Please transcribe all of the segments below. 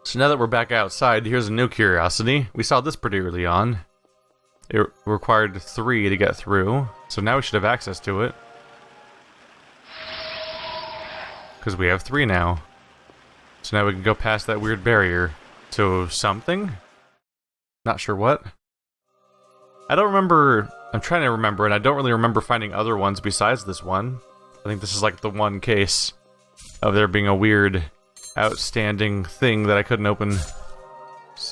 So now that we're back outside, here's a new curiosity. We saw this pretty early on. It required 3 to get through, so now we should have access to it. Because we have 3 now. So now we can go past that weird barrier to something? Not sure what. I don't remember... I'm trying to remember, and I don't really remember finding other ones besides this one. I think this is like the one case of there being a weird, outstanding thing that I couldn't open.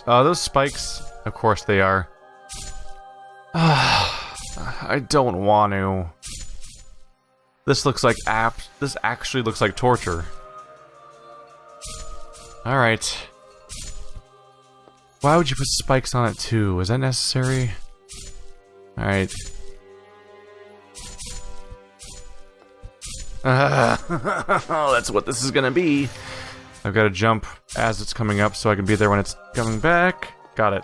Those spikes? Of course they are. I don't want to. This looks like this actually looks like torture. Alright. Why would you put spikes on it too? Is that necessary? Alright. Oh, that's what this is gonna be. I've got to jump as it's coming up so I can be there when it's coming back. Got it.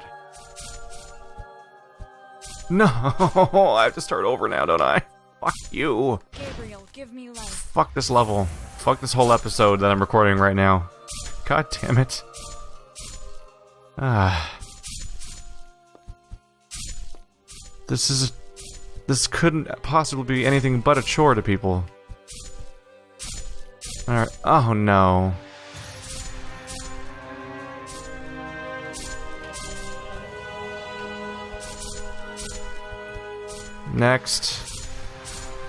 No, I have to start over now, don't I? Fuck you. Gabriel, give me life. Fuck this level. Fuck this whole episode that I'm recording right now. God damn it. This couldn't possibly be anything but a chore to people. Alright. Oh no. Next.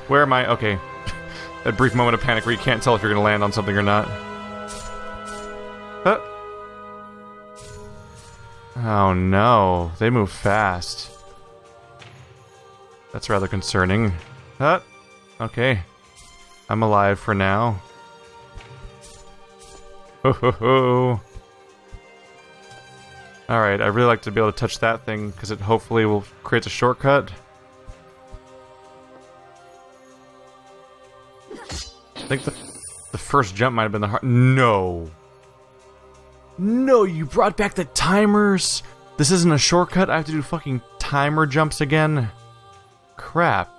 Where am I? Okay. That brief moment of panic where you can't tell if you're gonna land on something or not. Oh no. They move fast. That's rather concerning. Okay. I'm alive for now. Ho ho ho. Alright, I'd really like to be able to touch that thing because it hopefully will create a shortcut. I think the first jump might have been the hard. No. No, you brought back the timers. This isn't a shortcut. I have to do fucking timer jumps again. Crap.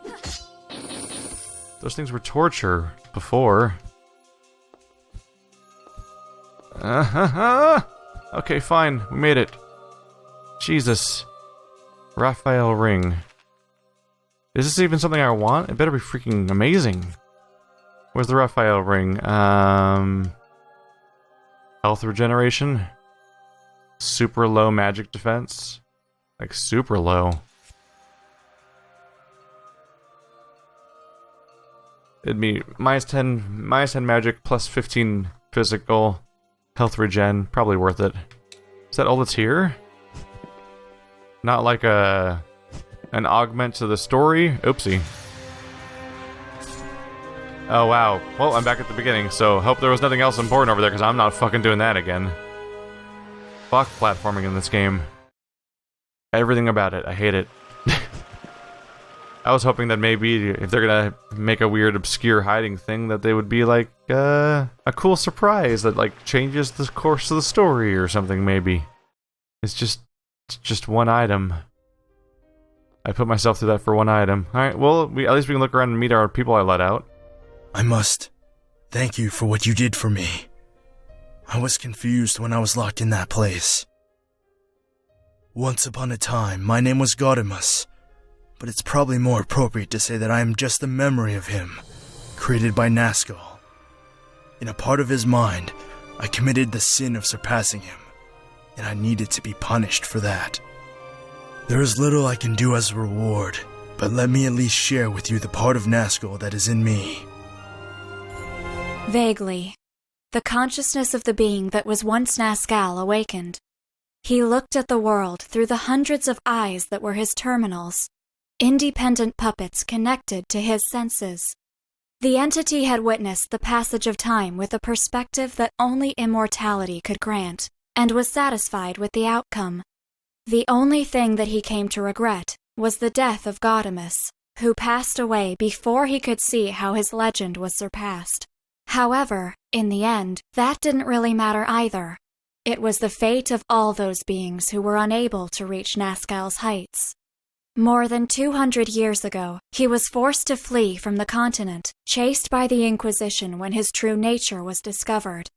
Those things were torture before. Okay, fine. We made it. Jesus. Raphael ring. Is this even something I want? It better be freaking amazing. Where's the Raphael ring? Health regeneration? Super low magic defense? Like, super low. It'd be minus 10 magic, plus 15 physical. Health regen, probably worth it. Is that all that's here? Not like an augment to the story? Oopsie. Oh wow. Well, I'm back at the beginning, so hope there was nothing else important over there, because I'm not fucking doing that again. Fuck platforming in this game. Everything about it. I hate it. I was hoping that maybe if they're gonna make a weird, obscure hiding thing, that they would be like, a cool surprise that, like, changes the course of the story or something, maybe. It's just one item. I put myself through that for one item. Alright, well, at least we can look around and meet our people I let out. I must thank you for what you did for me. I was confused when I was locked in that place. Once upon a time, my name was Gaudemus, but it's probably more appropriate to say that I am just the memory of him, created by Nazgul. In a part of his mind, I committed the sin of surpassing him, and I needed to be punished for that. There is little I can do as a reward, but let me at least share with you the part of Nazgul that is in me. Vaguely, the consciousness of the being that was once Nazgul awakened. He looked at the world through the hundreds of eyes that were his terminals, independent puppets connected to his senses. The entity had witnessed the passage of time with a perspective that only immortality could grant, and was satisfied with the outcome. The only thing that he came to regret was the death of Gaudemus, who passed away before he could see how his legend was surpassed. However, in the end, that didn't really matter either. It was the fate of all those beings who were unable to reach Nazgul's heights. More than 200 years ago, he was forced to flee from the continent, chased by the Inquisition when his true nature was discovered.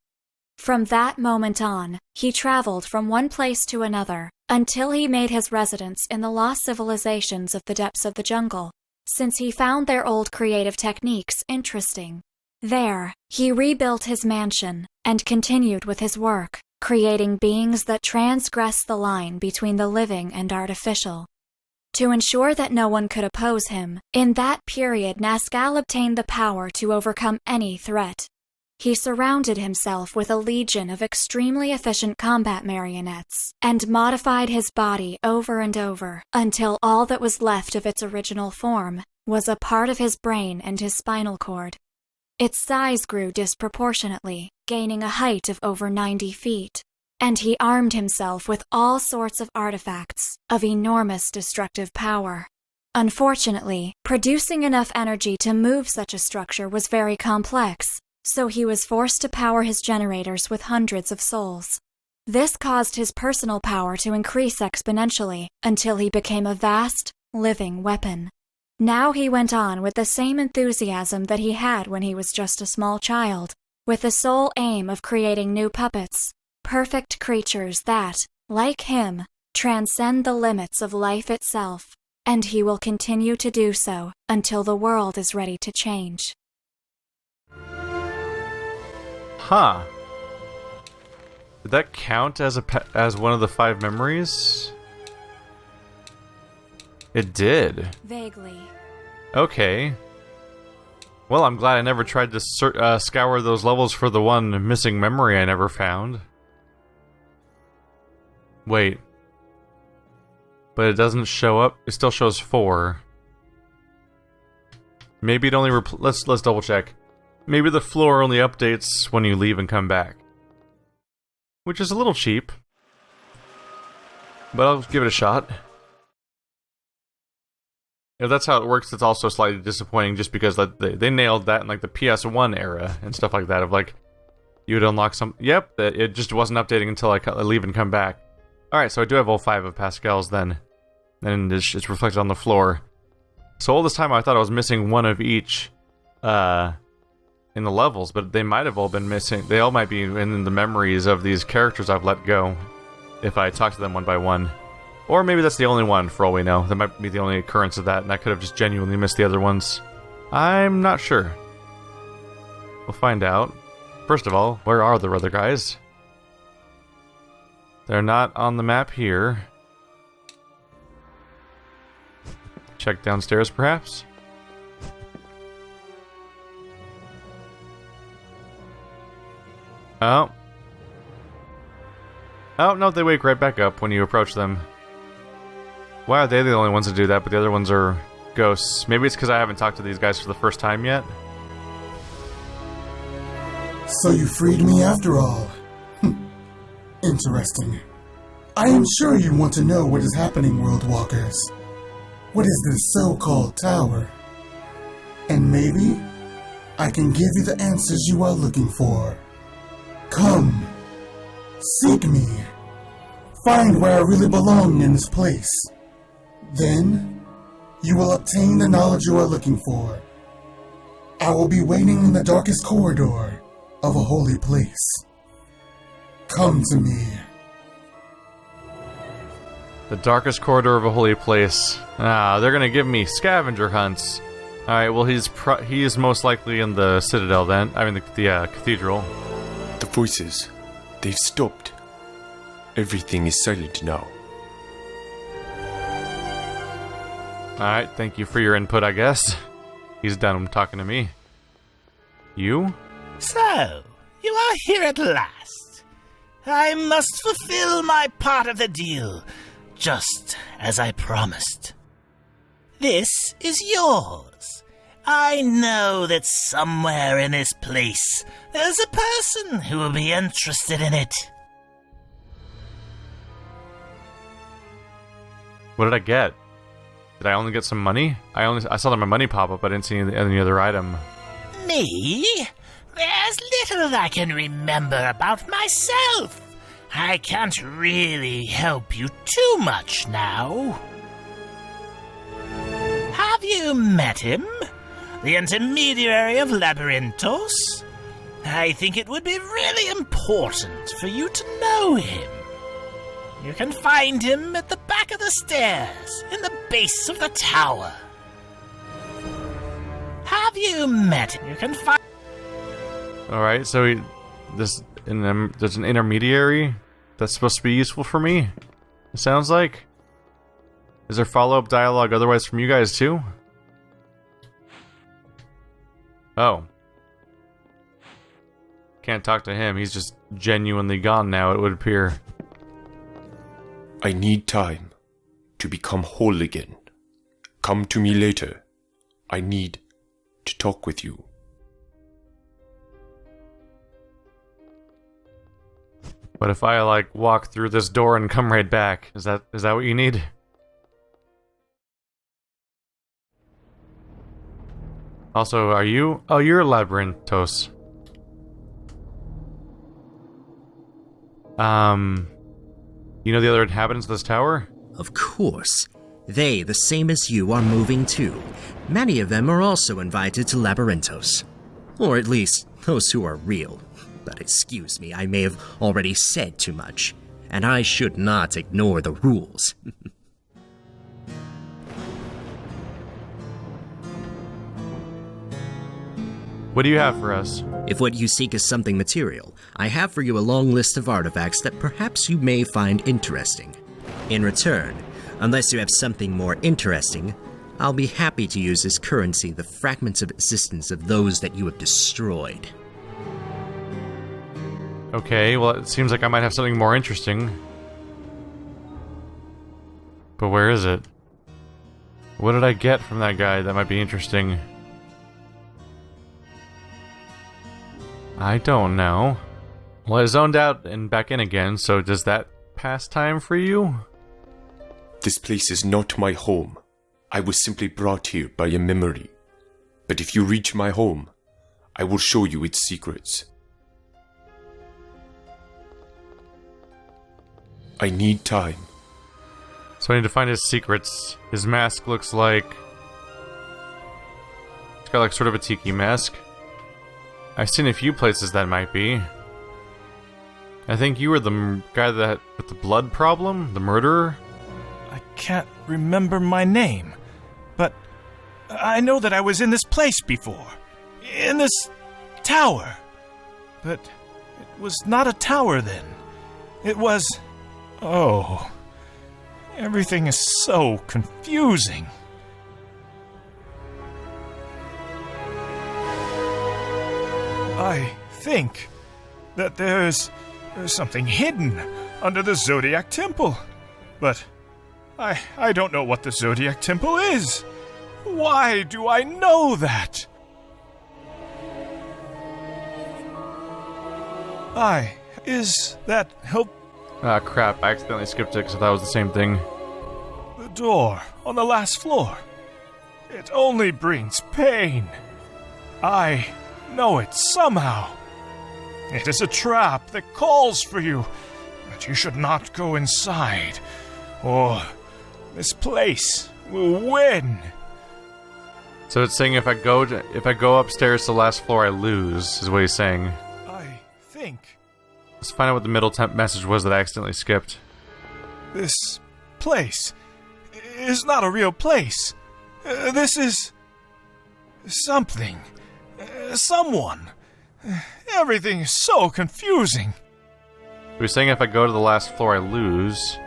From that moment on, he traveled from one place to another, until he made his residence in the lost civilizations of the depths of the jungle, since he found their old creative techniques interesting. There, he rebuilt his mansion, and continued with his work, creating beings that transgress the line between the living and artificial. To ensure that no one could oppose him, in that period Nazgul obtained the power to overcome any threat. He surrounded himself with a legion of extremely efficient combat marionettes, and modified his body over and over, until all that was left of its original form was a part of his brain and his spinal cord. Its size grew disproportionately, gaining a height of over 90 feet, and he armed himself with all sorts of artifacts of enormous destructive power. Unfortunately, producing enough energy to move such a structure was very complex, so he was forced to power his generators with hundreds of souls. This caused his personal power to increase exponentially until he became a vast, living weapon. Now he went on with the same enthusiasm that he had when he was just a small child, with the sole aim of creating new puppets, perfect creatures that, like him, transcend the limits of life itself, and he will continue to do so until the world is ready to change. Huh. Did that count as as one of the 5 memories? It did. Vaguely. Okay. Well, I'm glad I never tried to scour those levels for the one missing memory I never found. Wait. But it doesn't show up. It still shows 4. Maybe it only let's double check. Maybe the floor only updates when you leave and come back. Which is a little cheap. But I'll give it a shot. If that's how it works, it's also slightly disappointing just because they nailed that in like the PS1 era and stuff like that of like you would unlock some. Yep, it just wasn't updating until I leave and come back. Alright, so I do have all 5 of Pascal's then. And it's reflected on the floor. So all this time I thought I was missing one of each in the levels, but they might have all been missing. They all might be in the memories of these characters I've let go if I talk to them one by one. Or maybe that's the only one, for all we know. That might be the only occurrence of that, and I could have just genuinely missed the other ones. I'm not sure. We'll find out. First of all, where are the other guys? They're not on the map here. Check downstairs, perhaps? Oh. Oh, no, they wake right back up when you approach them. Why are they the only ones to do that, but the other ones are ghosts? Maybe it's because I haven't talked to these guys for the first time yet? So you freed me after all. Interesting. I am sure you want to know what is happening, Worldwalkers. What is this so-called tower? And maybe I can give you the answers you are looking for. Come. Seek me. Find where I really belong in this place. Then, you will obtain the knowledge you are looking for. I will be waiting in the darkest corridor of a holy place. Come to me. The darkest corridor of a holy place. Ah, they're gonna give me scavenger hunts. Alright, well he is most likely in the Citadel then. I mean the Cathedral. The voices, they've stopped. Everything is silent now. Alright, thank you for your input, I guess. He's done talking to me. You? So, you are here at last. I must fulfill my part of the deal, just as I promised. This is yours. I know that somewhere in this place, there's a person who will be interested in it. What did I get? Did I only get some money? I saw that my money pop up, but I didn't see any other item. Me? There's little I can remember about myself. I can't really help you too much now. Have you met him? The intermediary of Labyrinthos? I think it would be really important for you to know him. You can find him at the back of the stairs, in the base of the tower. Have you met him? You can find... Alright, so there's an intermediary that's supposed to be useful for me, it sounds like. Is there follow-up dialogue otherwise from you guys too? Oh. Can't talk to him, he's just genuinely gone now, it would appear. I need time to become whole again. Come to me later. I need to talk with you. But if I, like, walk through this door and come right back, is that what you need? Also, are you... Oh, you're Labyrinthos. You know the other inhabitants of this tower? Of course. They, the same as you, are moving too. Many of them are also invited to Labyrinthos. Or at least, those who are real. But excuse me, I may have already said too much. And I should not ignore the rules. What do you have for us? If what you seek is something material, I have for you a long list of artifacts that perhaps you may find interesting. In return, unless you have something more interesting, I'll be happy to use as currency the fragments of existence of those that you have destroyed. Okay, well it seems like I might have something more interesting. But where is it? What did I get from that guy that might be interesting? I don't know. Well, I zoned out and back in again, so does that pass time for you? This place is not my home. I was simply brought here by a memory. But if you reach my home, I will show you its secrets. I need time. So I need to find his secrets. His mask looks like... It's got like sort of a tiki mask. I've seen a few places that might be. I think you were the guy that with the blood problem? The murderer? I can't remember my name, but I know that I was in this place before. In this tower. But it was not a tower then. It was... Oh... Everything is so confusing. I think that there's something hidden under the Zodiac Temple. But I don't know what the Zodiac Temple is. Why do I know that? Is that help? Ah, crap, I accidentally skipped it because I thought it was the same thing. The door on the last floor. It only brings pain. I know it somehow. It is a trap that calls for you, but you should not go inside, or this place will win. So it's saying if I go upstairs to the last floor, I lose, is what he's saying. I think Let's find out what the middle temp message was that I accidentally skipped. this place is not a real place. This is something. Someone. Everything is so confusing. He was saying if I go to the last floor, I lose.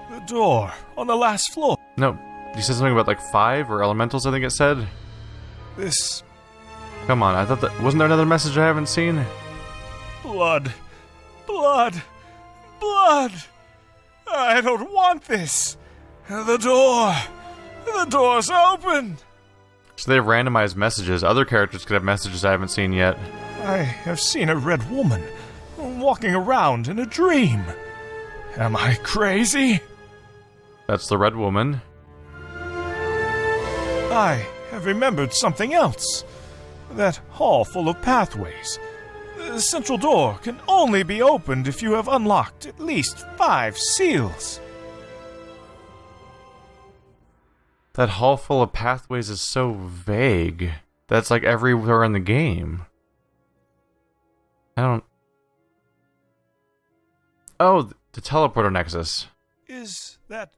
The door on the last floor. No, you said something about like 5 or elementals, I think it said. This Come on, I thought that... Wasn't there another message I haven't seen? blood. Blood. Blood. I don't want this. The door. The door's open. So they have randomized messages. Other characters could have messages I haven't seen yet. I have seen a red woman walking around in a dream. Am I crazy? That's the red woman. I have remembered something else. That hall full of pathways. The central door can only be opened if you have unlocked at least 5 seals. That hall full of pathways is so vague. That's like everywhere in the game. I don't... Oh, the teleporter nexus. Is that...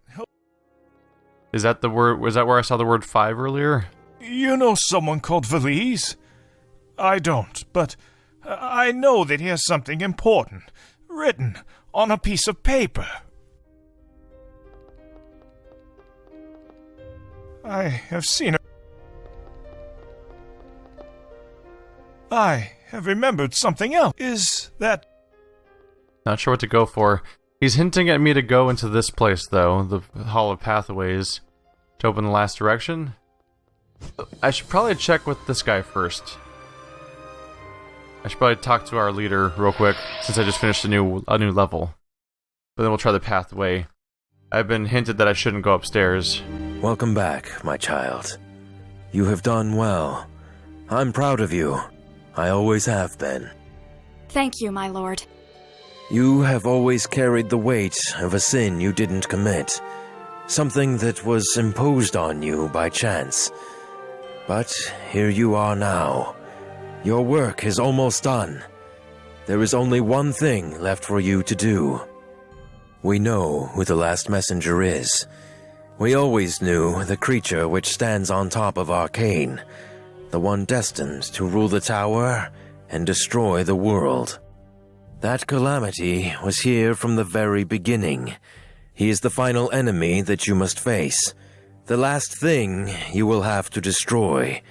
Is that the word... Was that where I saw the word 5 earlier? You know someone called Valise? I don't, but I know that he has something important written on a piece of paper. I have seen it. I have remembered something else. Is that... Not sure what to go for. He's hinting at me to go into this place, though, the Hall of Pathways, to open the last direction. I should probably check with this guy first. I should probably talk to our leader real quick, since I just finished a new level. But then we'll try the pathway. I've been hinted that I shouldn't go upstairs. Welcome back, my child. You have done well. I'm proud of you. I always have been. Thank you, my lord. You have always carried the weight of a sin you didn't commit. Something that was imposed on you by chance. But here you are now. Your work is almost done. There is only one thing left for you to do. We know who the last messenger is. We always knew the creature which stands on top of Arcane, the one destined to rule the tower and destroy the world. That Calamity was here from the very beginning. He is the final enemy that you must face, the last thing you will have to destroy.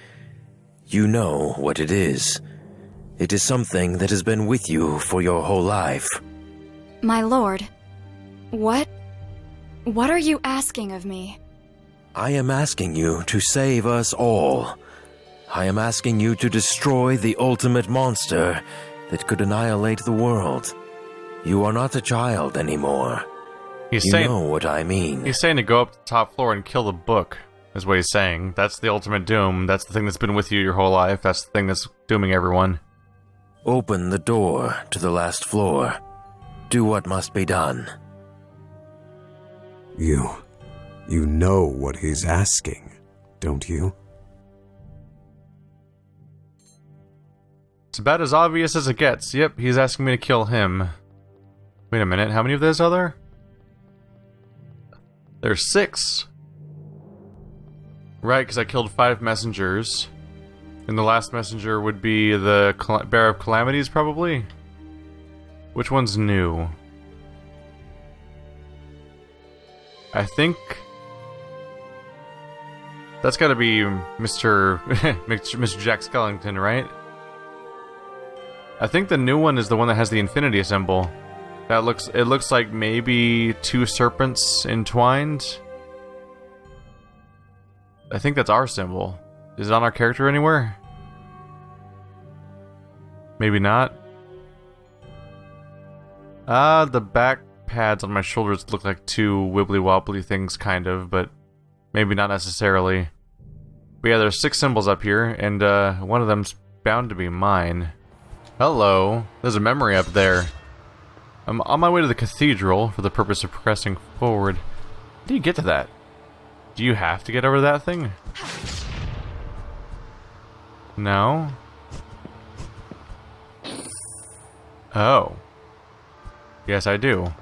You know what it is. It is something that has been with you for your whole life. My lord, what are you asking of me? I am asking you to save us all. I am asking you to destroy the ultimate monster that could annihilate the world. You are not a child anymore. You know what I mean. He's saying to go up to the top floor and kill the book, is what he's saying. That's the ultimate doom. That's the thing that's been with you your whole life. That's the thing that's dooming everyone. Open the door to the last floor. Do what must be done. You know what he's asking, don't you? It's about as obvious as it gets. Yep, he's asking me to kill him. Wait a minute, how many of those are there? There's 6. Right, because I killed 5 messengers. And the last messenger would be the Bearer of Calamities, probably? Which one's new? I think... That's gotta be Mr. Mr. Jack Skellington, right? I think the new one is the one that has the infinity symbol. It looks like maybe 2 serpents entwined. I think that's our symbol. Is it on our character anywhere? Maybe not. The back pads on my shoulders look like 2 wibbly-wobbly things, kind of, but maybe not necessarily. But yeah, there's 6 symbols up here, and one of them's bound to be mine. Hello. There's a memory up there. I'm on my way to the cathedral for the purpose of progressing forward. How do you get to that? Do you have to get over that thing? No? Oh. Yes, I do.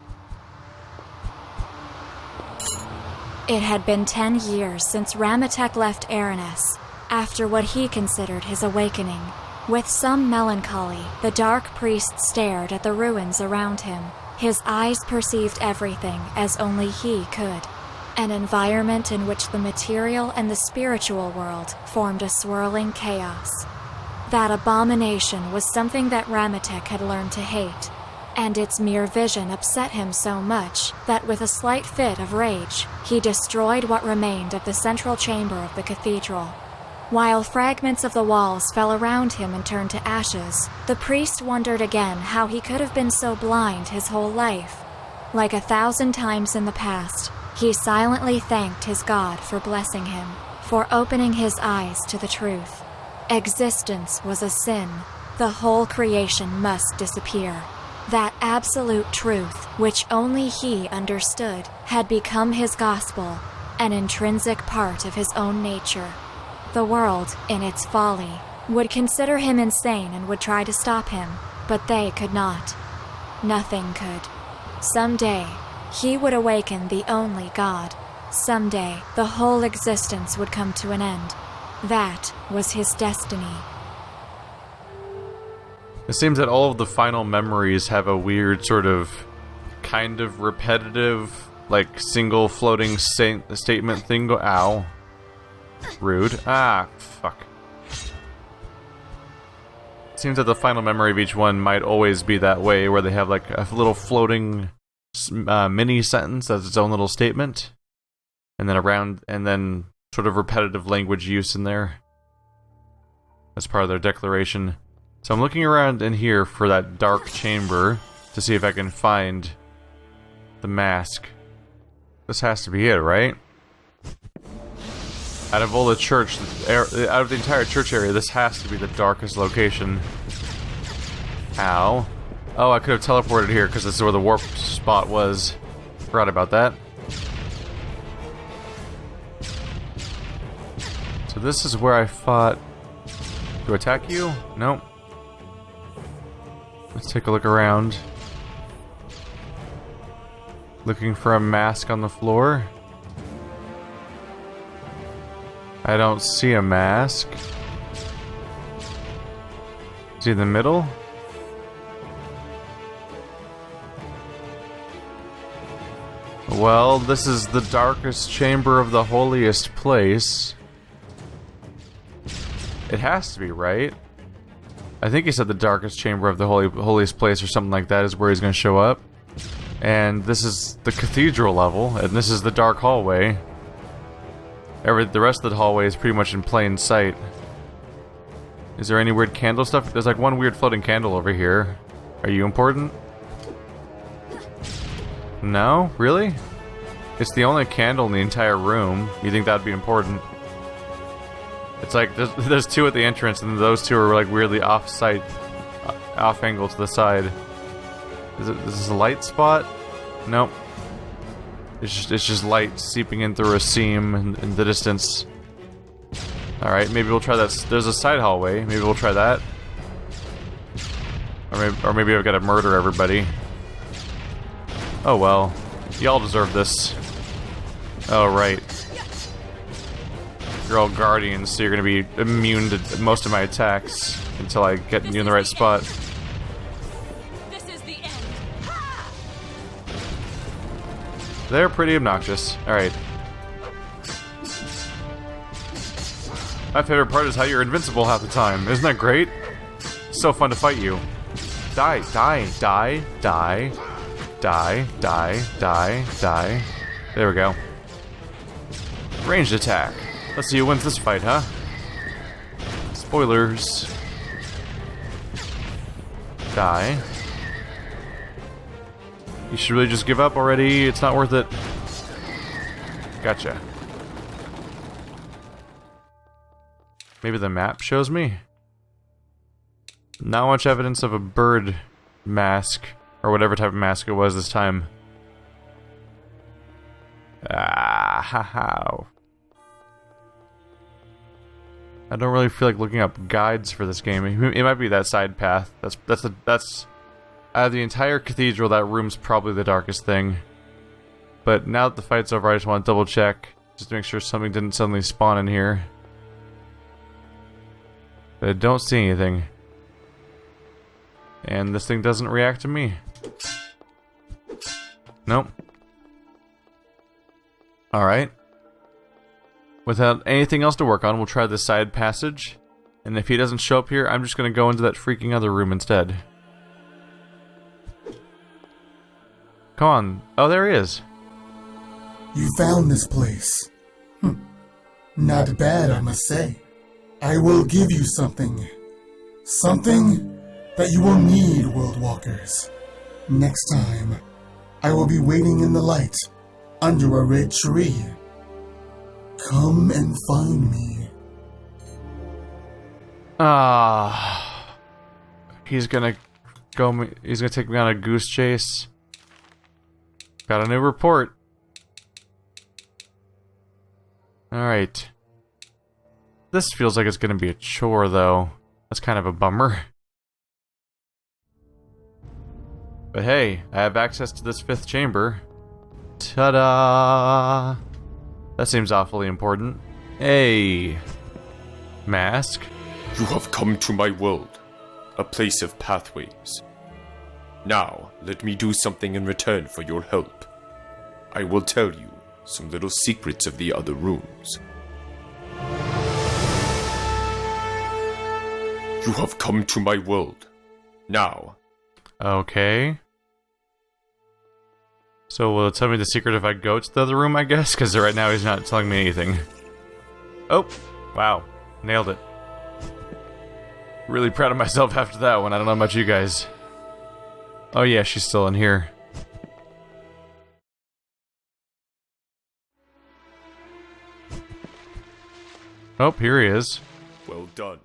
It had been 10 years since Ramatek left Aranis, after what he considered his awakening. With some melancholy, the dark priest stared at the ruins around him. His eyes perceived everything as only he could. An environment in which the material and the spiritual world formed a swirling chaos. That abomination was something that Ramatek had learned to hate, and its mere vision upset him so much that with a slight fit of rage, he destroyed what remained of the central chamber of the cathedral. While fragments of the walls fell around him and turned to ashes, the priest wondered again how he could have been so blind his whole life. Like 1,000 times in the past, he silently thanked his God for blessing him, for opening his eyes to the truth. Existence was a sin. The whole creation must disappear. That absolute truth, which only he understood, had become his gospel, an intrinsic part of his own nature. The world, in its folly, would consider him insane and would try to stop him. but they could not. Nothing could. Someday, he would awaken the only God. Someday, the whole existence would come to an end. That was his destiny. It seems that all of the final memories have a weird sort of, kind of repetitive, like single floating statement thing go- Ow. Rude. Ah, fuck. It seems that the final memory of each one might always be that way, where they have like a little floating mini sentence as its own little statement. And then sort of repetitive language use in there. As part of their declaration. So I'm looking around in here for that dark chamber to see if I can find the mask. This has to be it, right? Out of all the church, out of the entire church area, this has to be the darkest location. Ow. Oh, I could have teleported here because this is where the warp spot was. Forgot about that. So this is where I fought... To attack you? Nope. Let's take a look around. Looking for a mask on the floor. I don't see a mask. Is he in the middle? Well, this is the darkest chamber of the holiest place. It has to be, right? I think he said the darkest chamber of the holiest place or something like that is where he's going to show up. And this is the cathedral level, and this is the dark hallway. The rest of the hallway is pretty much in plain sight. Is there any weird candle stuff? There's like one weird floating candle over here. Are you important? No? Really? It's the only candle in the entire room. You think that'd be important? It's like, there's two at the entrance, and those two are like weirdly off angle to the side. Is this a light spot? Nope. It's just light seeping in through a seam in the distance. Alright, maybe we'll try that. There's a side hallway. Maybe we'll try that. Or maybe I've got to murder everybody. Oh well. Y'all deserve this. Oh, right. You're all guardians, so you're gonna be immune to most of my attacks until I get you in the right spot. This is the end. They're pretty obnoxious. Alright. My favorite part is how you're invincible half the time. Isn't that great? It's so fun to fight you. Die, die, die, die, die, die, die, die. There we go. Ranged attack. Let's see who wins this fight, huh? Spoilers. Die. You should really just give up already. It's not worth it. Gotcha. Maybe the map shows me? Not much evidence of a bird mask, or whatever type of mask it was this time. Ah, ha. I don't really feel like looking up guides for this game. It might be that side path. That's out of the entire cathedral, that room's probably the darkest thing. But now that the fight's over, I just want to double check, just to make sure something didn't suddenly spawn in here. But I don't see anything. And this thing doesn't react to me. Nope. Alright. Without anything else to work on, we'll try this side passage. And if he doesn't show up here, I'm just going to go into that freaking other room instead. Come on. Oh, there he is. You found this place. Not bad, I must say. I will give you something. Something that you will need, World Walkers. Next time, I will be waiting in the light, under a red tree. Come and find me. He's gonna take me on a goose chase. Got a new report. Alright. This feels like it's gonna be a chore, though. That's kind of a bummer. But hey, I have access to this 5th chamber. Ta-da! That seems awfully important. Hey! Mask? You have come to my world, a place of pathways. Now, let me do something in return for your help. I will tell you some little secrets of the other rooms. You have come to my world. Now. Okay. So will it tell me the secret if I go to the other room, I guess? Because right now he's not telling me anything. Oh! Wow. Nailed it. Really proud of myself after that one. I don't know about you guys. Oh yeah, she's still in here. Oh, here he is. Well done.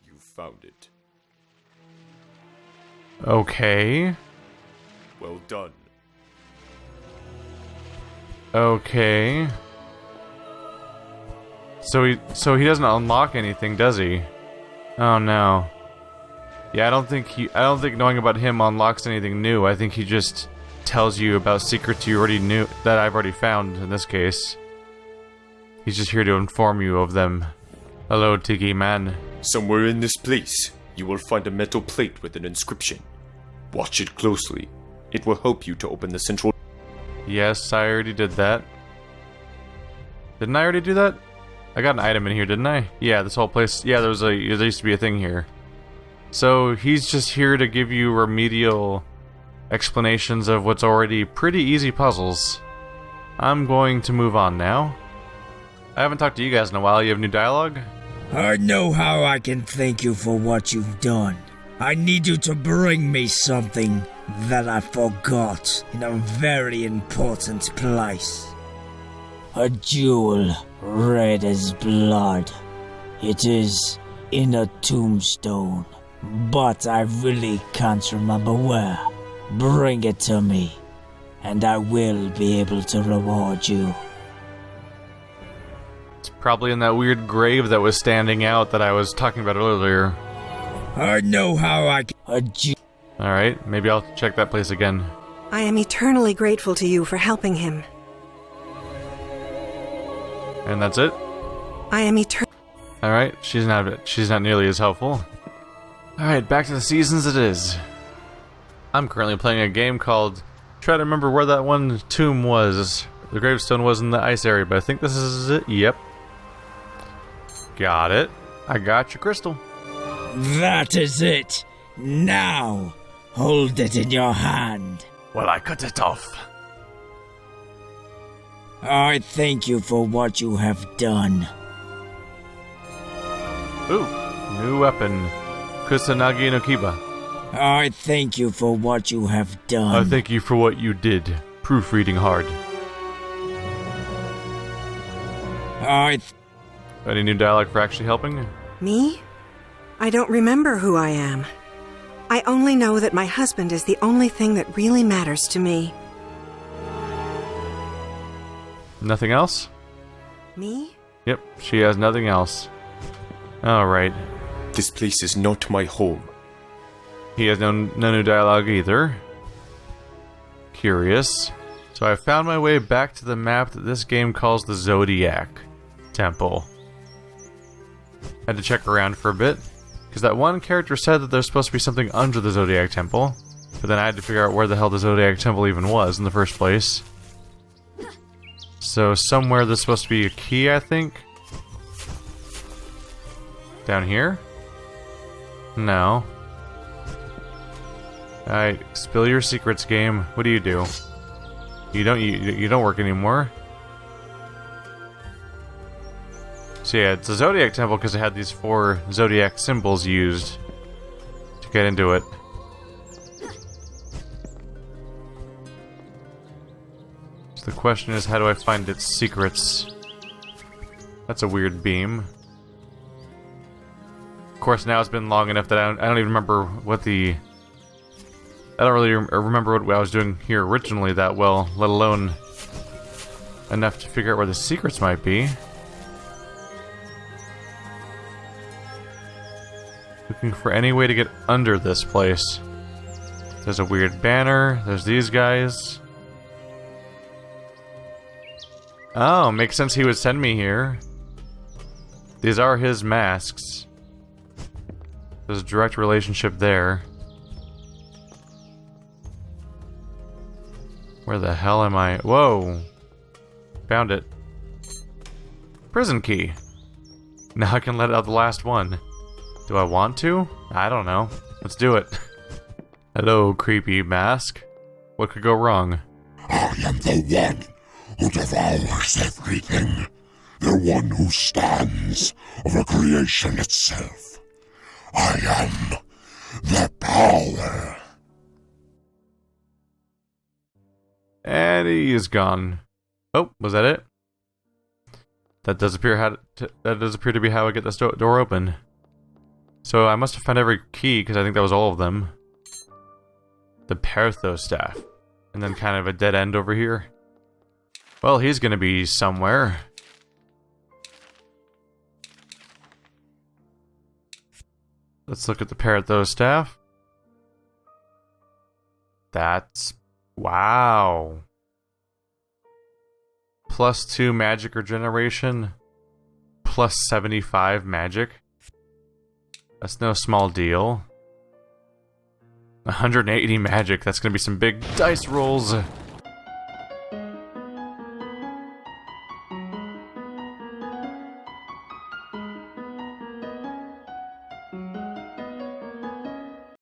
You found it. Okay. Well done. Okay. So he doesn't unlock anything, does he? Oh no. Yeah, I don't think knowing about him unlocks anything new. I think he just tells you about secrets you already knew that I've already found in this case. He's just here to inform you of them. Hello, Tiki Man. Somewhere in this place, you will find a metal plate with an inscription. Watch it closely. It will help you to open the central... Yes, I already did that. Didn't I already do that? I got an item in here, didn't I? Yeah, this whole place... Yeah, there used to be a thing here. So, he's just here to give you remedial explanations of what's already pretty easy puzzles. I'm going to move on now. I haven't talked to you guys in a while. You have new dialogue? I know how I can thank you for what you've done. I need you to bring me something that I forgot in a very important place. A jewel red as blood. It is in a tombstone, but I really can't remember where. Bring it to me, and I will be able to reward you. It's probably in that weird grave that was standing out that I was talking about earlier. I know how I can... Alright, maybe I'll check that place again. I am eternally grateful to you for helping him. And that's it? I am Alright, she's not nearly as helpful. Alright, back to the seasons it is. I'm currently playing a game called... Try to remember where that one tomb was. The gravestone was in the ice area, but I think this is it. Yep. Got it. I got your crystal. That is it. Now, hold it in your hand. Well, I cut it off. I thank you for what you have done. Ooh, new weapon. Kusanagi no Kiba. I thank you for what you have done. I thank you for what you did. Proofreading hard. Any new dialogue for actually helping? Me? I don't remember who I am. I only know that my husband is the only thing that really matters to me. Nothing else? Me? Yep, she has nothing else. Alright. This place is not my home. He has no new dialogue either. Curious. So I found my way back to the map that this game calls the Zodiac Temple. Had to check around for a bit, because that one character said that there's supposed to be something under the Zodiac Temple, but then I had to figure out where the hell the Zodiac Temple even was in the first place. So somewhere there's supposed to be a key, I think? Down here? No. Alright, spill your secrets, game. What do? You don't work anymore. So yeah, it's a Zodiac Temple because it had these 4 Zodiac symbols used to get into it. So the question is, how do I find its secrets? That's a weird beam. Of course, now it's been long enough that I don't even remember what the... I don't really remember what I was doing here originally that well, let alone enough to figure out where the secrets might be. Looking for any way to get under this place. There's a weird banner. There's these guys. Oh, makes sense he would send me here. These are his masks. There's a direct relationship there. Where the hell am I? Whoa! Found it. Prison key. Now I can let out the last one. Do I want to? I don't know. Let's do it. Hello, creepy mask. What could go wrong? I am the one who devours everything. The one who stands over creation itself. I am the power. And he is gone. Oh, was that it? That does appear to be how I get this door open. So I must have found every key because I think that was all of them. The Perthos staff, and then kind of a dead end over here. Well, he's gonna be somewhere. Let's look at the Perthos staff. That's... wow. +2 magic regeneration. +75 magic. That's no small deal. 180 magic. That's gonna be some big dice rolls.